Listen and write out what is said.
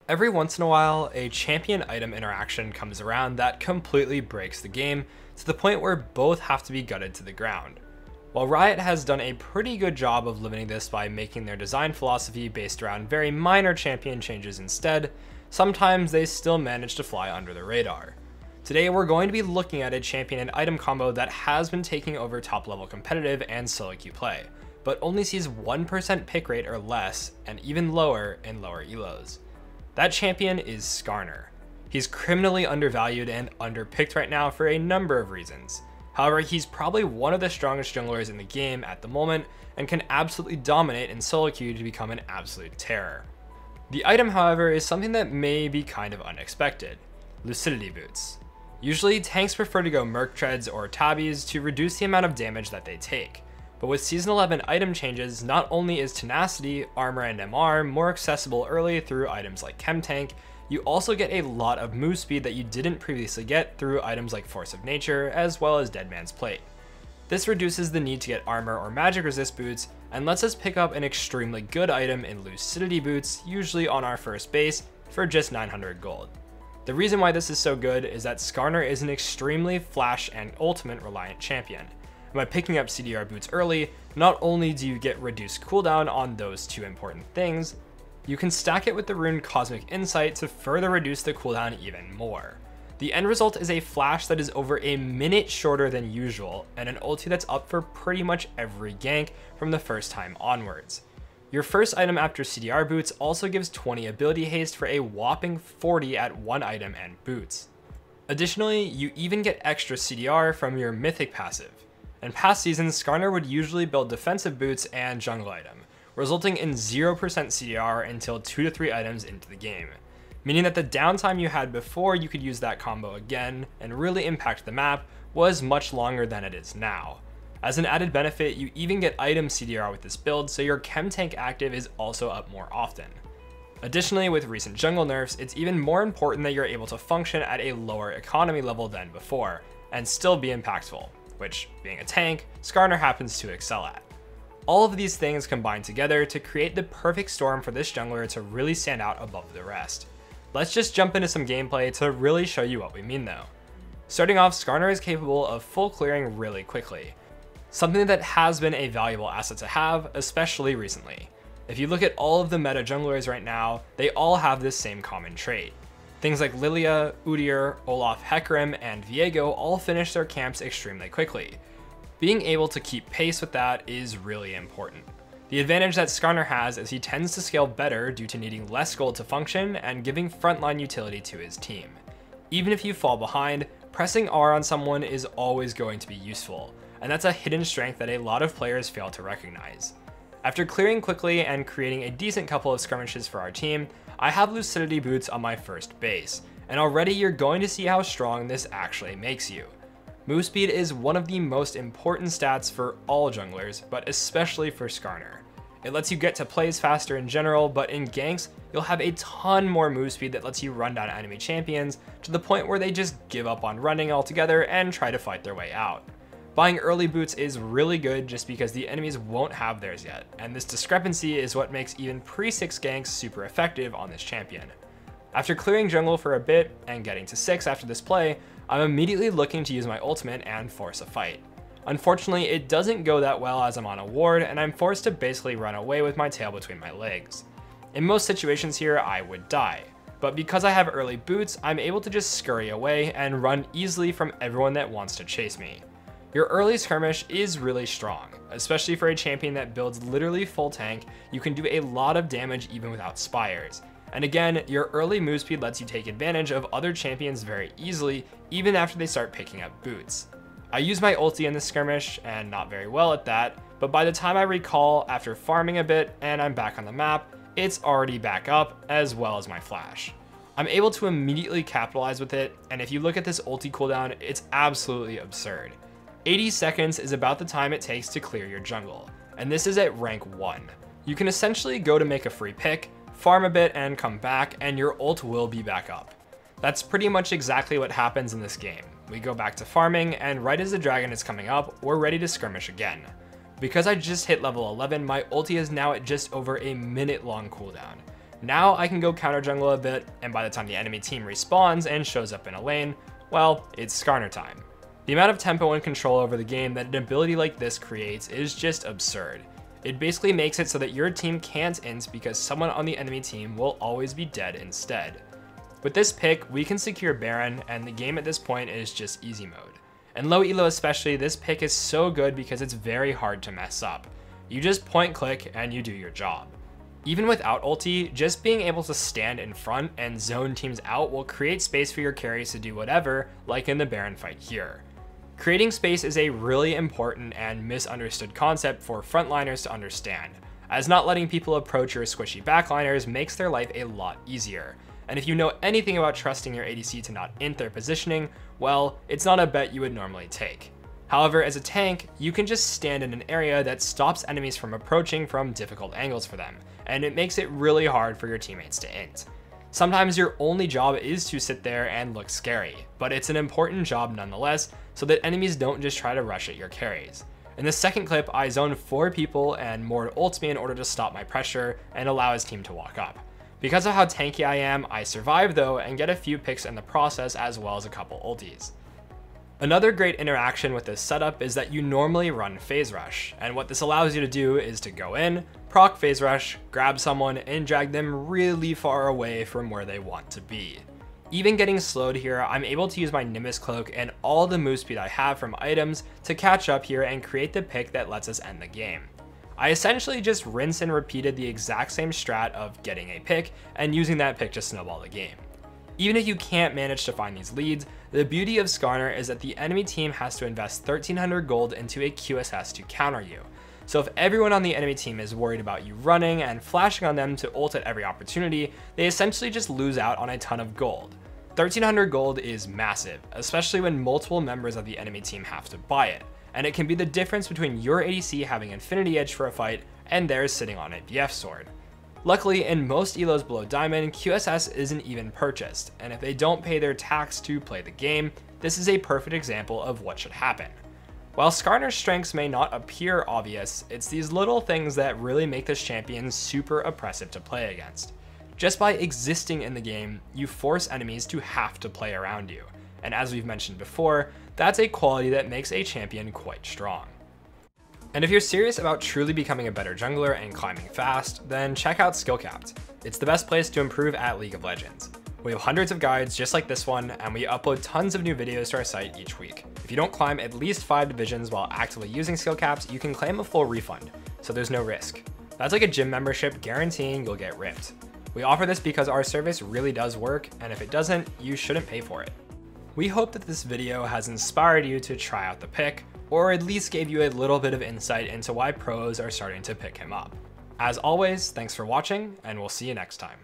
Every once in a while, a champion item interaction comes around that completely breaks the game to the point where both have to be gutted to the ground. While Riot has done a pretty good job of limiting this by making their design philosophy based around very minor champion changes instead, sometimes they still manage to fly under the radar. Today we're going to be looking at a champion and item combo that has been taking over top level competitive and solo queue play, but only sees 1% pick rate or less, and even lower in lower elos. That champion is Skarner. He's criminally undervalued and underpicked right now for a number of reasons. However, he's probably one of the strongest junglers in the game at the moment and can absolutely dominate in solo queue to become an absolute terror. The item, however, is something that may be kind of unexpected: Lucidity Boots. Usually, tanks prefer to go Merc Treads or Tabis to reduce the amount of damage that they take. But with Season 11 item changes, not only is Tenacity, Armor, and MR more accessible early through items like Chem Tank, you also get a lot of move speed that you didn't previously get through items like Force of Nature, as well as Dead Man's Plate. This reduces the need to get armor or magic resist boots, and lets us pick up an extremely good item in Lucidity Boots, usually on our first base, for just 900 gold. The reason why this is so good is that Skarner is an extremely flash and ultimate reliant champion. By picking up CDR boots early, not only do you get reduced cooldown on those two important things, you can stack it with the rune Cosmic Insight to further reduce the cooldown even more. The end result is a flash that is over a minute shorter than usual, and an ulti that's up for pretty much every gank from the first time onwards. Your first item after CDR boots also gives 20 ability haste for a whopping 40 at one item and boots. Additionally, you even get extra CDR from your mythic passive. In past seasons, Skarner would usually build defensive boots and jungle item, resulting in 0% CDR until 2 to 3 items into the game, meaning that the downtime you had before you could use that combo again and really impact the map was much longer than it is now. As an added benefit, you even get item CDR with this build, so your Chem Tank active is also up more often. Additionally, with recent jungle nerfs, it's even more important that you're able to function at a lower economy level than before, and still be impactful, which, being a tank, Skarner happens to excel at. All of these things combine together to create the perfect storm for this jungler to really stand out above the rest. Let's just jump into some gameplay to really show you what we mean though. Starting off, Skarner is capable of full clearing really quickly, something that has been a valuable asset to have, especially recently. If you look at all of the meta junglers right now, they all have this same common trait. Things like Lilia, Udyr, Olaf, Hecarim, and Viego all finish their camps extremely quickly. Being able to keep pace with that is really important. The advantage that Skarner has is he tends to scale better due to needing less gold to function and giving frontline utility to his team. Even if you fall behind, pressing R on someone is always going to be useful, and that's a hidden strength that a lot of players fail to recognize. After clearing quickly and creating a decent couple of skirmishes for our team, I have Lucidity Boots on my first base, and already you're going to see how strong this actually makes you. Move speed is one of the most important stats for all junglers, but especially for Skarner. It lets you get to plays faster in general, but in ganks, you'll have a ton more move speed that lets you run down enemy champions to the point where they just give up on running altogether and try to fight their way out. Buying early boots is really good just because the enemies won't have theirs yet, and this discrepancy is what makes even pre-6 ganks super effective on this champion. After clearing jungle for a bit and getting to 6 after this play, I'm immediately looking to use my ultimate and force a fight. Unfortunately, it doesn't go that well as I'm on a ward, and I'm forced to basically run away with my tail between my legs. In most situations here, I would die, but because I have early boots, I'm able to just scurry away and run easily from everyone that wants to chase me. Your early skirmish is really strong, especially for a champion that builds literally full tank. You can do a lot of damage even without spires. And again, your early move speed lets you take advantage of other champions very easily, even after they start picking up boots. I use my ulti in this skirmish, and not very well at that, but by the time I recall after farming a bit and I'm back on the map, it's already back up, as well as my flash. I'm able to immediately capitalize with it, and if you look at this ulti cooldown, it's absolutely absurd. 80 seconds is about the time it takes to clear your jungle, and this is at rank 1. You can essentially go to make a free pick, farm a bit and come back, and your ult will be back up. That's pretty much exactly what happens in this game. We go back to farming, and right as the dragon is coming up, we're ready to skirmish again. Because I just hit level 11, my ulti is now at just over a minute long cooldown. Now I can go counter jungle a bit, and by the time the enemy team respawns and shows up in a lane, well, it's Skarner time. The amount of tempo and control over the game that an ability like this creates is just absurd. It basically makes it so that your team can't int because someone on the enemy team will always be dead instead. With this pick, we can secure Baron, and the game at this point is just easy mode. And low elo especially, this pick is so good because it's very hard to mess up. You just point click and you do your job. Even without ulti, just being able to stand in front and zone teams out will create space for your carries to do whatever, like in the Baron fight here. Creating space is a really important and misunderstood concept for frontliners to understand, as not letting people approach your squishy backliners makes their life a lot easier. And if you know anything about trusting your ADC to not int their positioning, well, it's not a bet you would normally take. However, as a tank, you can just stand in an area that stops enemies from approaching from difficult angles for them, and it makes it really hard for your teammates to int. Sometimes your only job is to sit there and look scary, but it's an important job nonetheless, so that enemies don't just try to rush at your carries. In the second clip, I zoned 4 people and Mord ults me in order to stop my pressure and allow his team to walk up. Because of how tanky I am, I survive though and get a few picks in the process as well as a couple ultis. Another great interaction with this setup is that you normally run Phase Rush, and what this allows you to do is to go in, proc Phase Rush, grab someone, and drag them really far away from where they want to be. Even getting slowed here, I'm able to use my Nimbus Cloak and all the move speed I have from items to catch up here and create the pick that lets us end the game. I essentially just rinse and repeated the exact same strat of getting a pick and using that pick to snowball the game. Even if you can't manage to find these leads, the beauty of Skarner is that the enemy team has to invest 1300 gold into a QSS to counter you. So if everyone on the enemy team is worried about you running and flashing on them to ult at every opportunity, they essentially just lose out on a ton of gold. 1300 gold is massive, especially when multiple members of the enemy team have to buy it, and it can be the difference between your ADC having Infinity Edge for a fight and theirs sitting on a BF sword. Luckily, in most elos below Diamond, QSS isn't even purchased, and if they don't pay their tax to play the game, this is a perfect example of what should happen. While Skarner's strengths may not appear obvious, it's these little things that really make this champion super oppressive to play against. Just by existing in the game, you force enemies to have to play around you, and as we've mentioned before, that's a quality that makes a champion quite strong. And if you're serious about truly becoming a better jungler and climbing fast, then check out Skillcapped. It's the best place to improve at League of Legends. We have hundreds of guides just like this one, and we upload tons of new videos to our site each week. If you don't climb at least 5 divisions while actively using Skillcapped, you can claim a full refund, so there's no risk. That's like a gym membership guaranteeing you'll get ripped. We offer this because our service really does work, and if it doesn't, you shouldn't pay for it. We hope that this video has inspired you to try out the pick, or at least gave you a little bit of insight into why pros are starting to pick him up. As always, thanks for watching, and we'll see you next time.